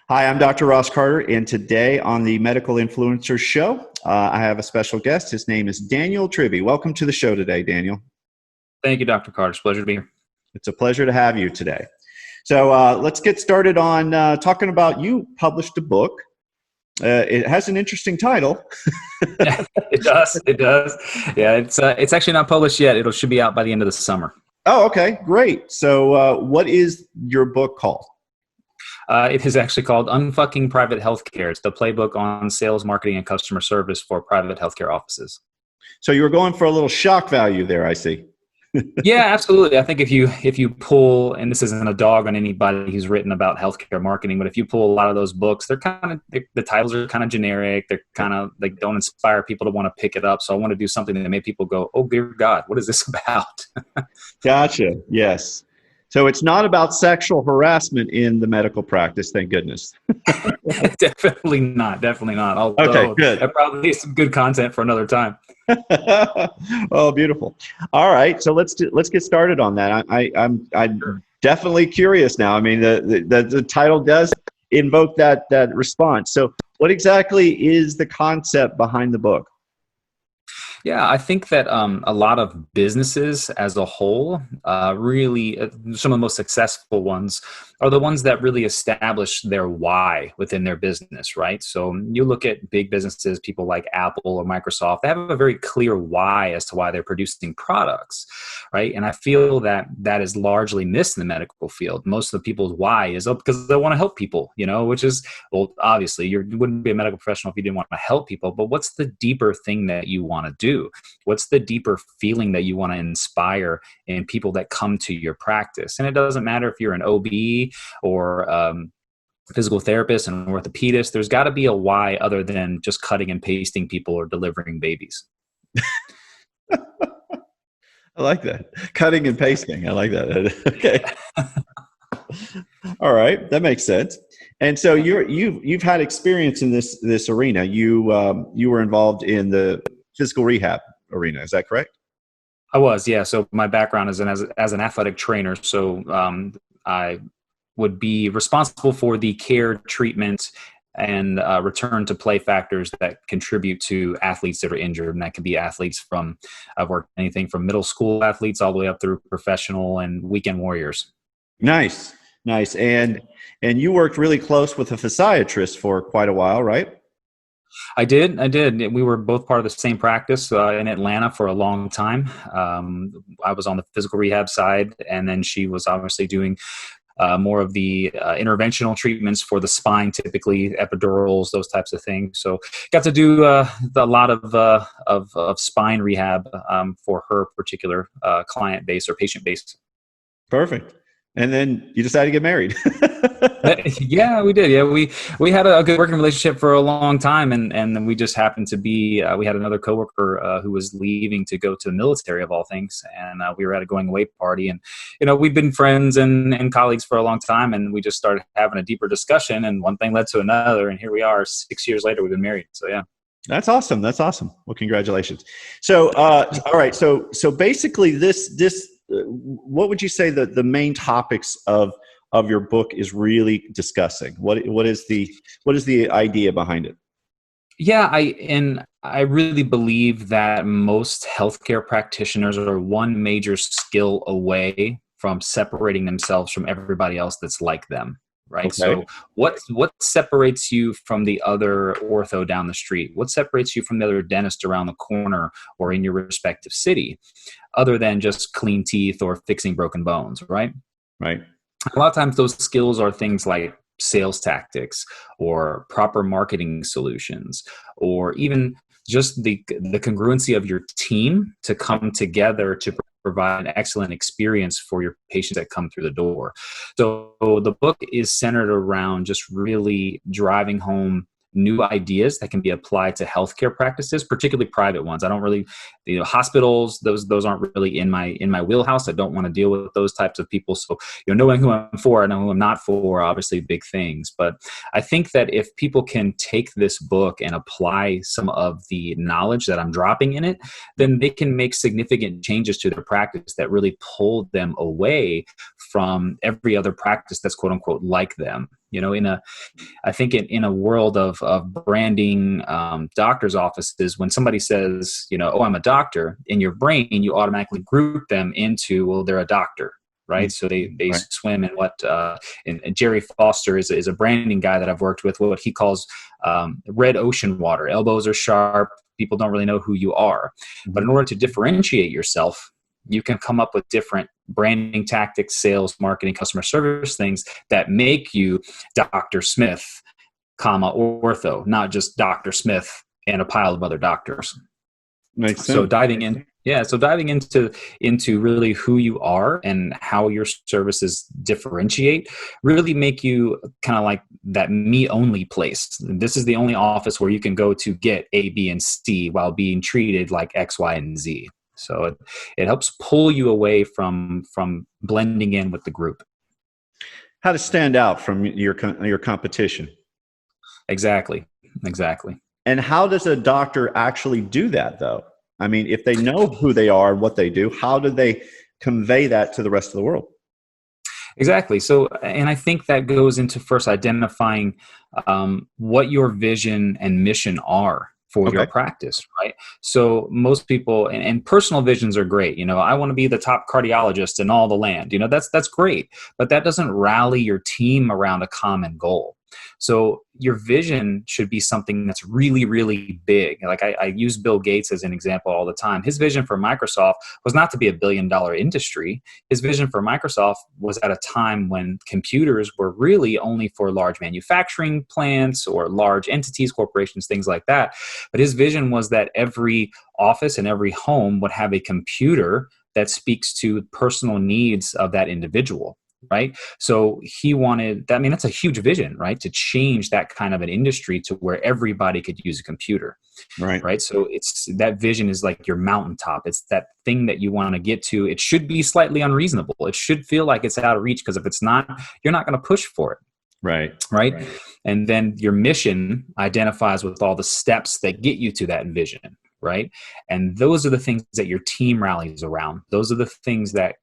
Hi, I'm Dr. Ross Carter, and today on the Medical Influencers Show, I have a special guest. His name is Daniel Tribby. Welcome to the show today, Daniel. Thank you, Dr. Carter. It's a pleasure to be here. It's a pleasure to have you today. So let's get started on talking about you published a book. It has an interesting title. Yeah, it does. It does. Yeah, it's actually not published yet. It should be out by the end of the summer. Oh, okay, great. So what is your book called? It is actually called Unfucking Private Healthcare. It's the playbook on sales, marketing, and customer service for private healthcare offices. So you were going for a little shock value there, I see. Yeah, absolutely. I think if you pull, and this isn't a dog on anybody who's written about healthcare marketing, but if you pull a lot of those books, the titles are kind of generic. They're kind of like don't inspire people to want to pick it up. So I want to do something that made people go, "Oh dear God, what is this about?" Gotcha. Yes. So it's not about sexual harassment in the medical practice, thank goodness. Definitely not. Definitely not. Although okay, good. That probably is some good content for another time. Oh, beautiful. All right, so let's get started on that. I'm definitely curious now. I mean, the title does invoke that response. So, what exactly is the concept behind the book? Yeah, I think that a lot of businesses as a whole, really, some of the most successful ones are the ones that really establish their why within their business, right? So you look at big businesses, people like Apple or Microsoft, they have a very clear why as to why they're producing products, right? And I feel that that is largely missed in the medical field. Most of the people's why is because they want to help people, which is, well, obviously you wouldn't be a medical professional if you didn't want to help people, but what's the deeper thing that you want to do? What's the deeper feeling that you want to inspire in people that come to your practice? And it doesn't matter if you're an OB or physical therapist and orthopedist. There's got to be a why other than just cutting and pasting people or delivering babies. I like that. Cutting and pasting. I like that. Okay. All right, that makes sense. And so you've had experience in this arena. You were involved in the physical rehab arena. Is that correct? I was, yeah. So my background is as an athletic trainer. So I would be responsible for the care, treatment, and return to play factors that contribute to athletes that are injured. And that could be athletes I've worked anything from middle school athletes all the way up through professional and weekend warriors. Nice. And you worked really close with a physiatrist for quite a while, right? I did. We were both part of the same practice in Atlanta for a long time. I was on the physical rehab side, and then she was obviously doing more of the interventional treatments for the spine, typically epidurals, those types of things. So got to do a lot of spine rehab for her particular client base or patient base. Perfect. And then you decided to get married. Yeah, we did. Yeah, we had a good working relationship for a long time, and then we just happened to be. We had another coworker who was leaving to go to the military of all things, and we were at a going away party, and we've been friends and colleagues for a long time, and we just started having a deeper discussion, and one thing led to another, and here we are, 6 years later, we've been married. So yeah. That's awesome. Well, congratulations. So, all right. So basically, this. What would you say the main topics of your book is really discussing? What is the idea behind it? Yeah, I really believe that most healthcare practitioners are one major skill away from separating themselves from everybody else that's like them. Right. Okay. So what separates you from the other ortho down the street? What separates you from the other dentist around the corner or in your respective city, other than just clean teeth or fixing broken bones? Right. Right. A lot of times those skills are things like sales tactics or proper marketing solutions, or even just the congruency of your team to come together to provide an excellent experience for your patients that come through the door. So the book is centered around just really driving home new ideas that can be applied to healthcare practices, particularly private ones. I don't really, hospitals, those aren't really in my wheelhouse. I don't want to deal with those types of people. So, knowing who I'm for, I know who I'm not for, obviously big things. But I think that if people can take this book and apply some of the knowledge that I'm dropping in it, then they can make significant changes to their practice that really pull them away from every other practice that's quote unquote like them. I think in a world of branding, doctor's offices, when somebody says, oh, I'm a doctor, in your brain, you automatically group them into, well, they're a doctor. Right. So they Right. swim in what, and Jerry Foster is a branding guy that I've worked with, what he calls red ocean water. Elbows are sharp. People don't really know who you are. But in order to differentiate yourself, you can come up with different branding tactics, sales, marketing, customer service things that make you Dr. Smith, ortho, not just Dr. Smith and a pile of other doctors. Makes sense. So diving into really who you are and how your services differentiate really make you kind of like that me only place. This is the only office where you can go to get A, B, and C while being treated like X, Y, and Z. So it helps pull you away from blending in with the group. How to stand out from your competition. Exactly. And how does a doctor actually do that, though? I mean, if they know who they are and what they do, how do they convey that to the rest of the world? Exactly. So, and I think that goes into first identifying what your vision and mission are for your practice, right? So most people, and personal visions are great. I want to be the top cardiologist in all the land. That's great, but that doesn't rally your team around a common goal. So your vision should be something that's really, really big. Like I use Bill Gates as an example all the time. His vision for Microsoft was not to be $1 billion industry. His vision for Microsoft was at a time when computers were really only for large manufacturing plants or large entities, corporations, things like that. But his vision was that every office and every home would have a computer that speaks to personal needs of that individual. Right. So he wanted, that's a huge vision, right? To change that kind of an industry to where everybody could use a computer. Right. So that vision is like your mountaintop. It's that thing that you want to get to. It should be slightly unreasonable. It should feel like it's out of reach, because if it's not, you're not going to push for it. Right. And then your mission identifies with all the steps that get you to that vision. Right. And those are the things that your team rallies around. Those are the things that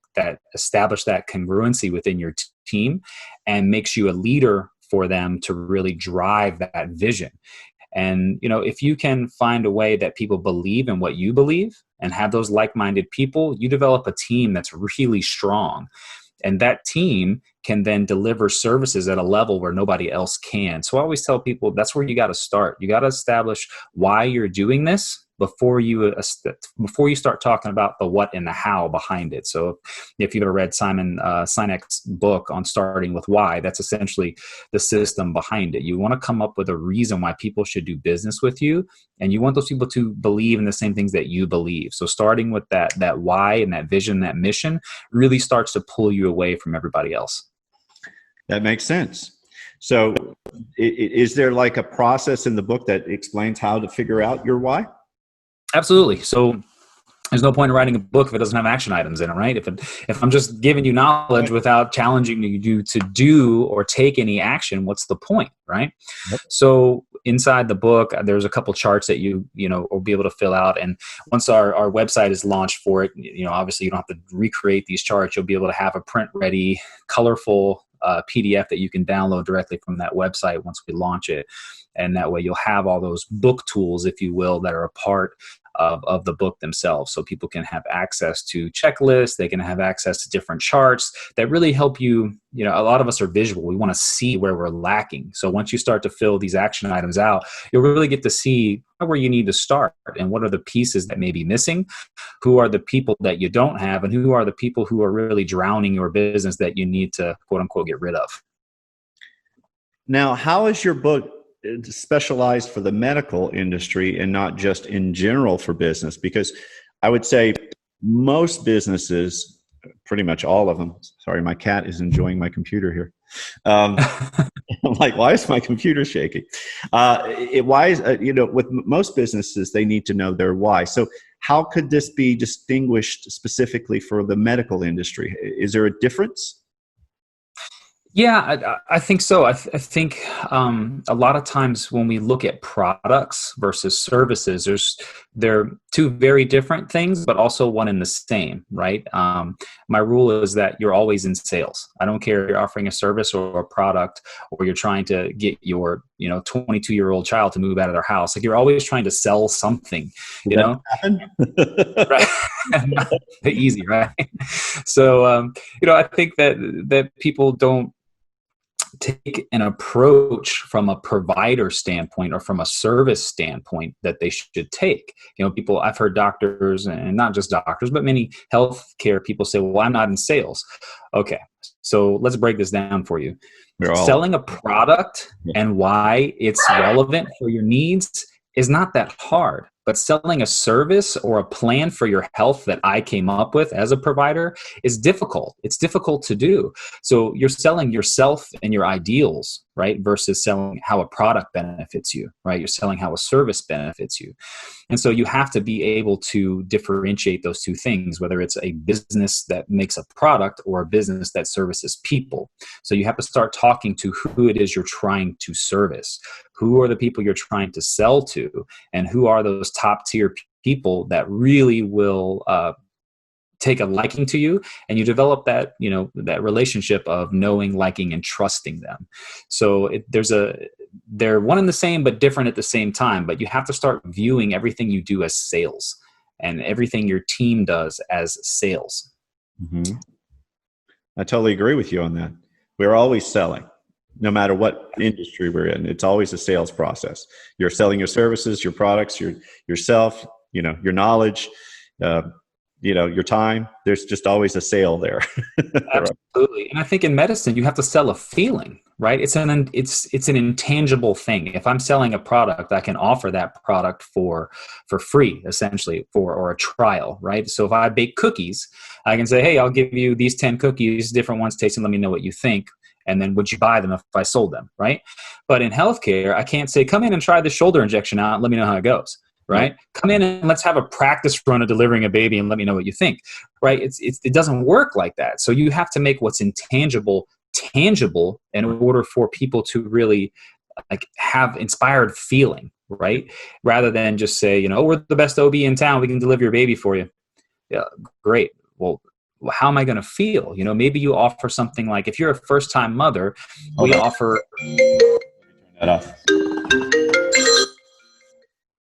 establish that congruency within your team and makes you a leader for them to really drive that vision. And, if you can find a way that people believe in what you believe and have those like-minded people, you develop a team that's really strong. And that team can then deliver services at a level where nobody else can. So I always tell people that's where you got to start. You got to establish why you're doing this before you start talking about the what and the how behind it. So if you've ever read Simon Sinek's book on starting with why, that's essentially the system behind it. You want to come up with a reason why people should do business with you, and you want those people to believe in the same things that you believe. So starting with that why and that vision, that mission really starts to pull you away from everybody else. That makes sense. So is there like a process in the book that explains how to figure out your why? Absolutely. So there's no point in writing a book if it doesn't have action items in it, right? If I'm just giving you knowledge without challenging you to do or take any action, what's the point, right? Yep. So inside the book, there's a couple charts that you will be able to fill out. And once our website is launched for it, obviously you don't have to recreate these charts. You'll be able to have a print ready, colorful PDF that you can download directly from that website once we launch it. And that way you'll have all those book tools, if you will, that are a part of the book themselves. So people can have access to checklists. They can have access to different charts that really help you. A lot of us are visual. We want to see where we're lacking. So once you start to fill these action items out, you'll really get to see where you need to start and what are the pieces that may be missing, who are the people that you don't have, and who are the people who are really drowning your business that you need to, quote unquote, get rid of. Now, how is your book specialized for the medical industry and not just in general for business? Because I would say most businesses, pretty much all of them, sorry, my cat is enjoying my computer here. I'm like, why is my computer shaking? With most businesses, they need to know their why. So how could this be distinguished specifically for the medical industry? Is there a difference? Yeah, I think so. I think a lot of times when we look at products versus services, they're two very different things, but also one and the same, right? My rule is that you're always in sales. I don't care if you're offering a service or a product, or you're trying to get your 22-year-old child to move out of their house. Like, you're always trying to sell something, Did you that know. happen? Right? Not easy, right? So I think that people don't take an approach from a provider standpoint or from a service standpoint that they should take. People, I've heard doctors, and not just doctors, but many healthcare people say, well, I'm not in sales. Okay, so let's break this down for you. We're all. Selling a product and why it's relevant for your needs is not that hard. But selling a service or a plan for your health that I came up with as a provider is difficult. It's difficult to do. So you're selling yourself and your ideals, right? Versus selling how a product benefits you, right? You're selling how a service benefits you. And so you have to be able to differentiate those two things, whether it's a business that makes a product or a business that services people. So you have to start talking to who it is you're trying to service. Who are the people you're trying to sell to? And who are those top tier people that really will take a liking to you, and you develop that that relationship of knowing, liking, and trusting them. So they're one and the same but different at the same time. But you have to start viewing everything you do as sales, and everything your team does as sales. Mm-hmm. I totally agree with you on that. We're always selling, no matter what industry we're in. It's always a sales process. You're selling your services, your products, yourself, your knowledge, your time. There's just always a sale there. Absolutely. And I think in medicine, you have to sell a feeling, right? It's an intangible thing. If I'm selling a product, I can offer that product for free, essentially, or a trial, right? So if I bake cookies, I can say, hey, I'll give you these 10 cookies, different ones, taste them, let me know what you think. And then would you buy them if I sold them, right? But in healthcare, I can't say, come in and try the shoulder injection out and let me know how it goes, right? Come in and let's have a practice run of delivering a baby and let me know what you think, right? It doesn't work like that. So you have to make what's intangible tangible in order for people to really have inspired feeling, right? Rather than just say, we're the best OB in town, we can deliver your baby for you. Yeah, great. Well, how am I going to feel? Maybe you offer something like, if you're a first-time mother, we offer. Turn that off.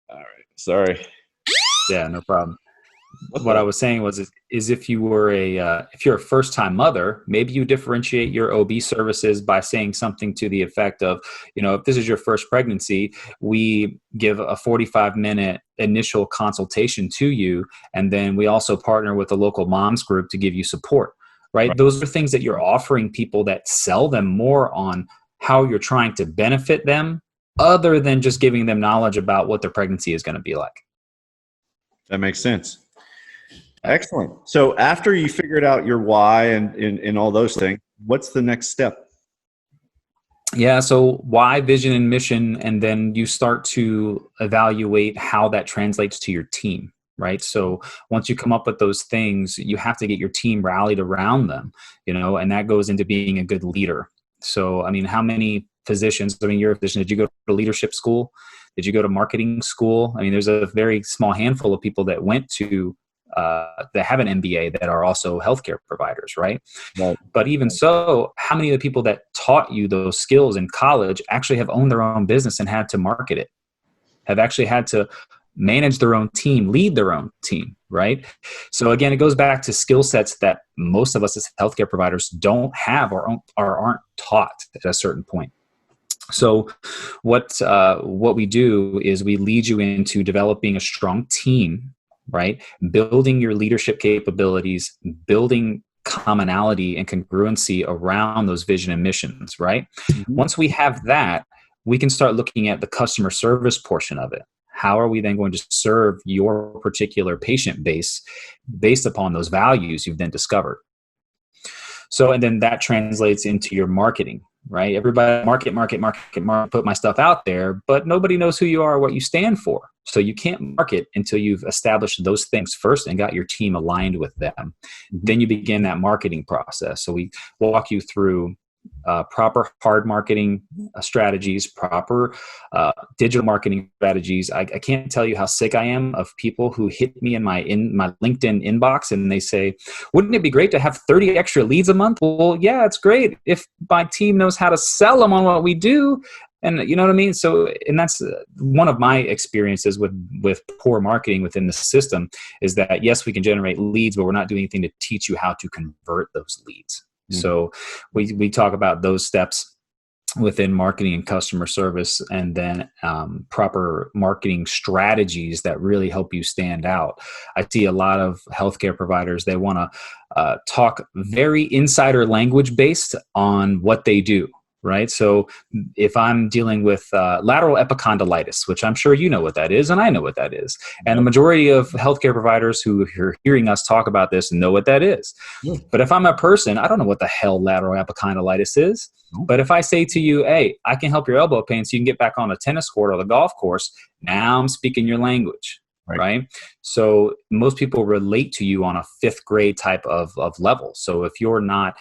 All right. Sorry. Yeah, no problem. What I was saying was, is if you're a first-time mother, maybe you differentiate your OB services by saying something to the effect of, if this is your first pregnancy, we give a 45-minute initial consultation to you, and then we also partner with a local moms group to give you support, right? Those are things that you're offering people that sell them more on how you're trying to benefit them, other than just giving them knowledge about what their pregnancy is going to be like. That makes sense. Excellent. So after you figured out your why and all those things, what's the next step? Yeah. So why, vision, and mission, and then you start to evaluate how that translates to your team, right? So once you come up with those things, you have to get your team rallied around them, and that goes into being a good leader. So, how many physicians, you're a physician, did you go to leadership school? Did you go to marketing school? There's a very small handful of people that went to that have an MBA that are also healthcare providers, right? But even so, how many of the people that taught you those skills in college actually have owned their own business and had to market it, have actually had to manage their own team, lead their own team, right? So again, it goes back to skill sets that most of us as healthcare providers don't have or aren't taught at a certain point. So what we do is we lead you into developing a strong team, right? Building your leadership capabilities, building commonality and congruency around those vision and missions, right? Mm-hmm. Once we have that, we can start looking at the customer service portion of it. How are we then going to serve your particular patient base based upon those values you've then discovered? So, and then that translates into your marketing, right? Everybody market, put my stuff out there, but nobody knows who you are or what you stand for. So you can't market until you've established those things first and got your team aligned with them. Mm-hmm. Then you begin that marketing process. So we walk you through proper hard marketing strategies, proper digital marketing strategies. I can't tell you how sick I am of people who hit me in my LinkedIn inbox and they say, wouldn't it be great to have 30 extra leads a month? Well, yeah, it's great if my team knows how to sell them on what we do. And you know what I mean? So, and that's one of my experiences with poor marketing within the system is that, yes, we can generate leads, but we're not doing anything to teach you how to convert those leads. Mm-hmm. So we talk about those steps within marketing and customer service, and then proper marketing strategies that really help you stand out. I see a lot of healthcare providers, they want to talk very insider language based on what they do. Right. So if I'm dealing with lateral epicondylitis, which I'm sure you know what that is, and I know what that is, and the majority of healthcare providers who are hearing us talk about this know what that is. But if I'm a person, I don't know what the hell lateral epicondylitis is. But if I say to you, hey, I can help your elbow pain so you can get back on a tennis court or the golf course, now I'm speaking your language. Right. So most people relate to you on a fifth grade type of level. So if you're not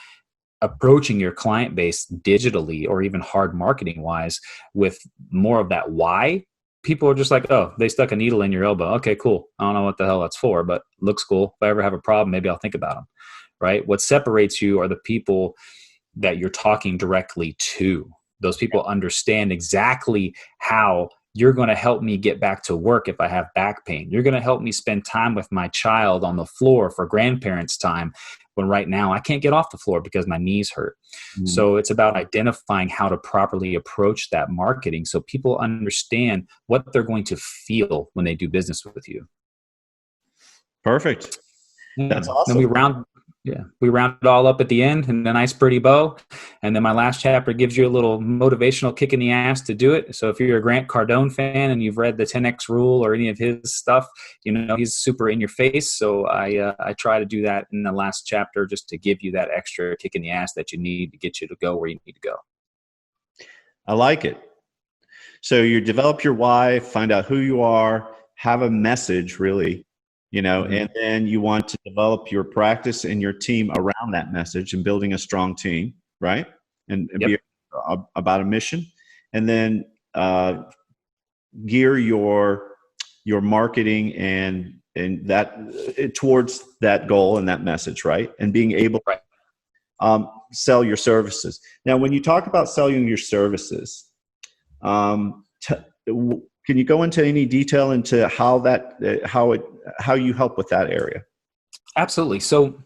approaching your client base digitally or even hard marketing wise with more of that why, people are just like, oh, they stuck a needle in your elbow. Okay, cool. I don't know what the hell that's for, but looks cool. If I ever have a problem, maybe I'll think about them. Right. What separates you are the people that you're talking directly to. Those people understand exactly how you're going to help me get back to work if I have back pain. You're going to help me spend time with my child on the floor for grandparents' time when right now I can't get off the floor because my knees hurt. So it's about identifying how to properly approach that marketing so people understand what they're going to feel when they do business with you. Perfect. That's awesome. Then we round it all up at the end and a nice pretty bow. And then my last chapter gives you a little motivational kick in the ass to do it. So if you're a Grant Cardone fan and you've read the 10X rule or any of his stuff, you know, he's super in your face. So I try to do that in the last chapter just to give you that extra kick in the ass that you need to get you to go where you need to go. I like it. So you develop your why, find out who you are, have a message really, you know, and then you want to develop your practice and your team around that message and building a strong team, right? And be about a mission, and then gear your marketing and that towards that goal and that message, right? And being able to sell your services. Now, when you talk about selling your services, can you go into any detail into how you help with that area? Absolutely. So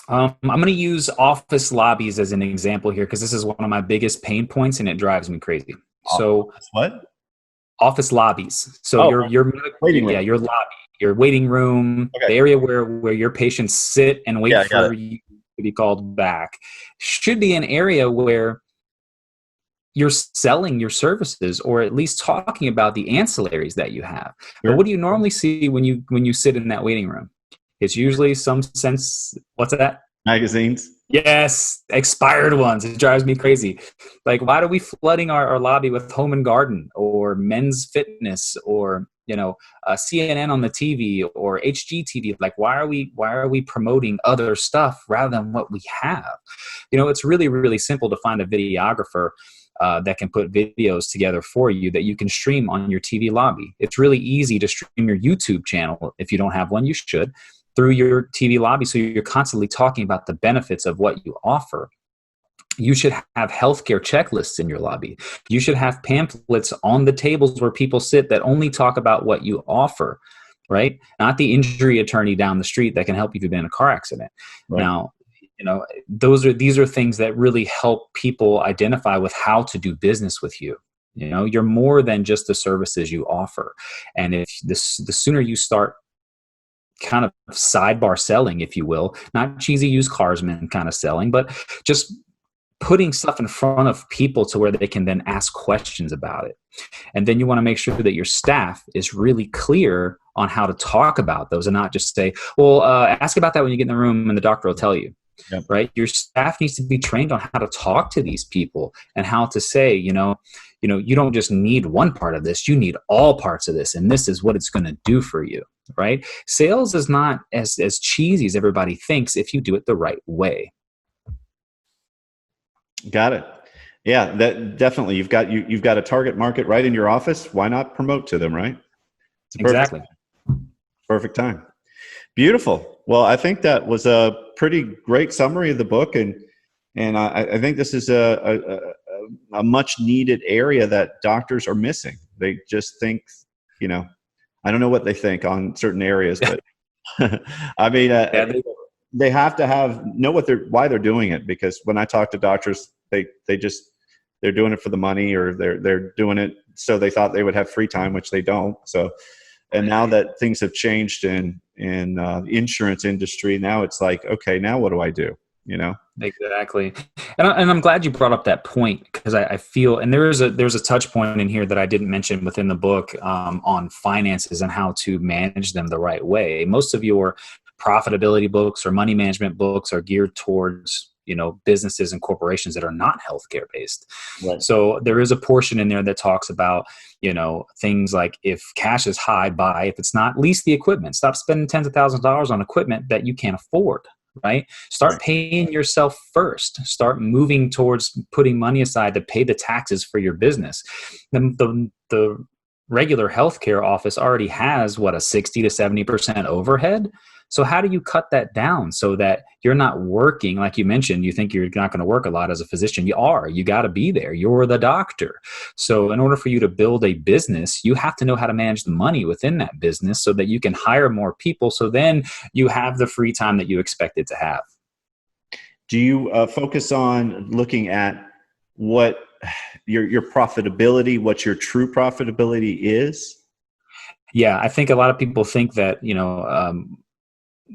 I'm going to use office lobbies as an example here because this is one of my biggest pain points and it drives me crazy. So what? Office lobbies. So your waiting room. Your lobby, your waiting room, the area where your patients sit and wait for you to be called back, should be an area where you're selling your services or at least talking about the ancillaries that you have. Sure. But what do you normally see when you sit in that waiting room? It's usually some sense, what's that? Magazines. Yes, expired ones. It drives me crazy. Like, why are we flooding our lobby with Home and Garden or Men's Fitness or, you know, CNN on the TV or HGTV? Like, why are we promoting other stuff rather than what we have? You know, it's really, really simple to find a videographer that can put videos together for you that you can stream on your TV lobby. It's really easy to stream your YouTube channel. If you don't have one, you should, through your TV lobby. So you're constantly talking about the benefits of what you offer. You should have healthcare checklists in your lobby. You should have pamphlets on the tables where people sit that only talk about what you offer, right? Not the injury attorney down the street that can help you if you've been in a car accident. Right. Now, you know, these are things that really help people identify with how to do business with you. You know, you're more than just the services you offer. And if the sooner you start kind of sidebar selling, if you will, not cheesy used carsman kind of selling, but just putting stuff in front of people to where they can then ask questions about it. And then you want to make sure that your staff is really clear on how to talk about those and not just say, well, ask about that when you get in the room and the doctor will tell you. Yep. Right. Your staff needs to be trained on how to talk to these people and how to say, you don't just need one part of this, you need all parts of this. And this is what it's going to do for you. Right. Sales is not as cheesy as everybody thinks if you do it the right way. Got it. Yeah, that definitely. You've got a target market right in your office. Why not promote to them, right? It's a Exactly. perfect time. Beautiful. Well, I think that was a pretty great summary of the book, and I think this is a much needed area that doctors are missing. They just think, you know, I don't know what they think on certain areas, but I mean, Yeah, they have to know why they're doing it, because when I talk to doctors, they're doing it for the money, or they're doing it so they thought they would have free time, which they don't. So, and now that things have changed in the insurance industry, now it's like, okay, now what do I do? You know? exactly. And I'm glad you brought up that point, because I feel, and there's a touch point in here that I didn't mention within the book, on finances and how to manage them the right way. Most of your profitability books or money management books are geared towards, businesses and corporations that are not healthcare based. Right. So there is a portion in there that talks about, things like, if cash is high, buy. If it's not, lease the equipment. Stop spending tens of thousands of dollars on equipment that you can't afford. Right? Start paying yourself first. Start moving towards putting money aside to pay the taxes for your business. The regular healthcare office already has a 60 to 70% overhead. So how do you cut that down so that you're not working? Like you mentioned, you think you're not going to work a lot as a physician. You got to be there. You're the doctor. So in order for you to build a business, you have to know how to manage the money within that business so that you can hire more people. So then you have the free time that you expected to have. Do you focus on looking at what your profitability, what your true profitability is? Yeah, I think a lot of people think that,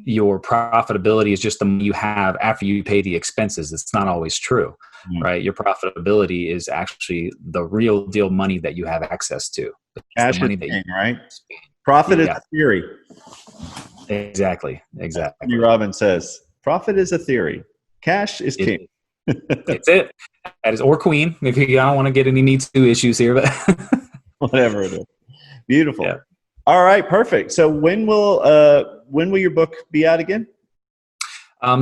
your profitability is just the money you have after you pay the expenses. It's not always true, right? Your profitability is actually the real deal money that you have access to. It's Cash the money is that king, right? Profit is a theory. Exactly. Tony Robbins says, profit is a theory. Cash is king. It's it. That is, or queen, if you don't want to get any Me Too issues here, but whatever it is. Beautiful. Yeah. All right, perfect. So when will your book be out again?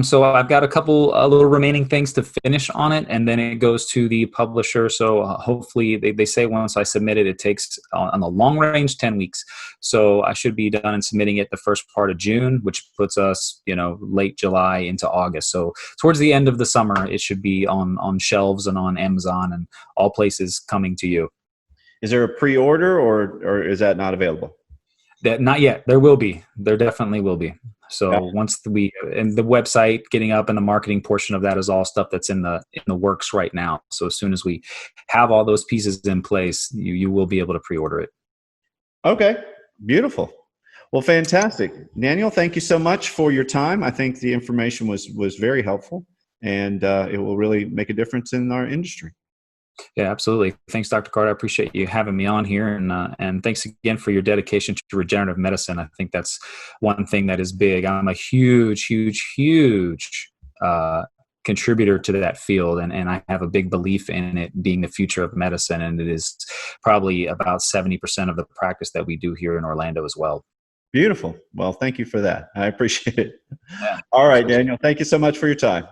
So I've got a little remaining things to finish on it, and then it goes to the publisher. So hopefully they say once I submit it, it takes on the long range 10 weeks. So I should be done and submitting it the first part of June, which puts us, late July into August. So towards the end of the summer, it should be on shelves and on Amazon and all places coming to you. Is there a pre-order, or is that not available? That not yet. There will be. There definitely will be. So once and the website getting up and the marketing portion of that is all stuff that's in the works right now. So as soon as we have all those pieces in place, you will be able to pre-order it. Okay, beautiful. Well, fantastic, Daniel. Thank you so much for your time. I think the information was very helpful, and it will really make a difference in our industry. Yeah, absolutely. Thanks, Dr. Carter. I appreciate you having me on here, and thanks again for your dedication to regenerative medicine. I think that's one thing that is big. I'm a huge contributor to that field, and I have a big belief in it being the future of medicine, and it is probably about 70% of the practice that we do here in Orlando as well. Beautiful. Well, thank you for that. I appreciate it. Yeah, all right, Daniel. Thank you so much for your time.